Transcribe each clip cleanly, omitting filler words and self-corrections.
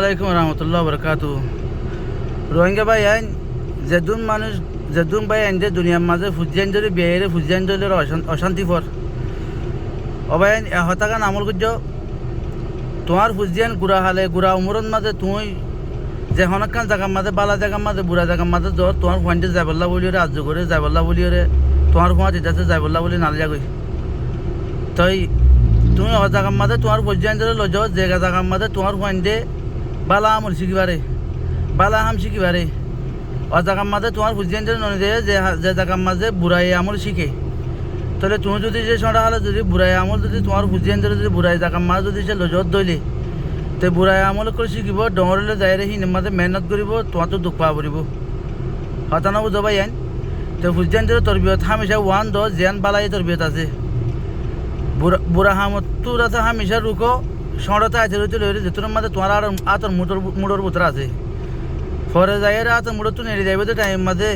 আলাইকুম রহমতুল্লাহ বরকাতু। রোহিঙ্গা ভাই আইন যেদুন মানুষ যেদুন ভাই আইন যে দুনিয়ার মাঝে ফুজিয়ান যদি বিয়ে ফুজিয়ান যদি অশান্তি পর অবাই আইন হতাকান আমল করছ তোমার ফুজিয়ান গুড়া হালে গুড়া উমরন মাঝে তুই যে হনকান জায়গার মাঝে বালা জায়গার মাঝে বুড়া জায়গার মাঝে জ্বর তোমার ফুয়ান্টে যাইবল্লা বলি ওরে আজ করে যাইবল্লা বলি ওরে তোমার ফুয়া যেটাতে যাইবল্লা বলি নালিয়া গই তাই তুমি অ জায়গার মাঝে তোমার ফুজিয়ান যদি লজ যে জায়গার মাঝে তোমার ফুয়ান্টে বালা আমল শিখিবারে বালা হাম শিখিবারে ও জায়গার মাঝে তোমার ফুজিয়ান যদি ননি দেয় যে যে জায়গার মাঝে বুড়াই আমল শিখে তাহলে তুমি যদি যে সঁটা হলে যদি বুড়াই আমল যদি তোমার ফুজিয়ান যদি বুড়াই জায়গার মাঝে যদি সে লজত দইলে তো বুড়াই আমল করে শিখিব ডঙরলে যাই রে সিনে মাঝে মেহনত কৰিব তোমার তো দুঃখ পাব পড়ব হতানা বুঝবাই আইন তো ফুজিয়ান যদি তরবিয়ত হামেশা ওয়ান দ জিয়ান বালাই তরবিয়ত আছে বুড়া হামত তোর আছে হামেশা রুকো সঁড়তে আছে রয়েছে লইরে যেতুর মাঝে তোমার আর আতর মুড়োর বুতরা আছে ফরে যাই রে আতর মুড়ো তো নেড়ে যাইবে তো টাইম মাঝে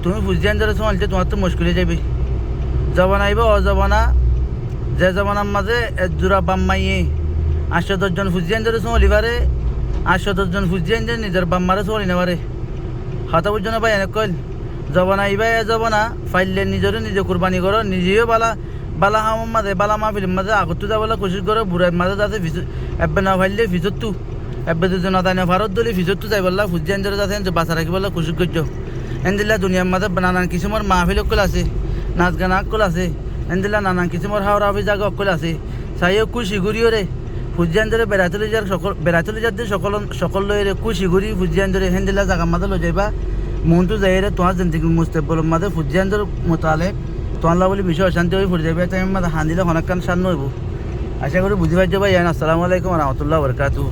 তুমি ফুজিয়ান ধরে চলছে তোমার তো মুশকিলে যাবি জবান আইব অজবানা যে জবানার মাঝে জোড়া বাম্মাইয়ে 810 জন ফুজিয়ান ধরে চলিবারে 810 জন ফুজিয়ান যে নিজের বাম্মারে চলি নেবারে হতা বুঝছো না ভাই এনে কইল জবানা আইবা এ জবানা ফাইলে নিজরে নিজে কোরবানি করো নিজেও বালা হামের মাঝে বালা মাহফিলের মাঝে আগত যাবলে কোশিশ করো বুড়ার মাঝে যাতে এবে না ফাইলে ভিতরতু এবে দুজন তাই ভারত দলি ভিতরতু যাই বললা ফুজিয়ান ধরে যাতে বাঁচা রাখি বললা কোশিশ করছো এনদিল্লা দুনিয়ার মাঝে নানান কিসুমর মাহফিল অকল আছে নাচ গান অকল আছে এনদিল্লা নানান কিসুমর হাওড়া হাফি জায়গা অকল আছে চাইও খুশি ঘুরিও রে ফুজিয়ান ধরে বেড়াইতে যার বেড়াইতে যার সকল লইরে খুশি ঘুরি ফুজিয়ান ধরে হেনদিল্লা জায়গার মাঝে লই যাইবা মনটু যাই রে তোমার জিন্দিগি মুস্তেবলের মাঝে ফুজিয়ান ধরে মোতালে তোমার বলে বিষয় অশান্তি হয়ে পড়ে যাবে তাই মাঝে হান দিলে অনেকক্ষণ সান্ন হইব আশা করি বুঝতে পারছো ভাই আসসালামু আলাইকুম রহমতুল্লাহ বরকাতু।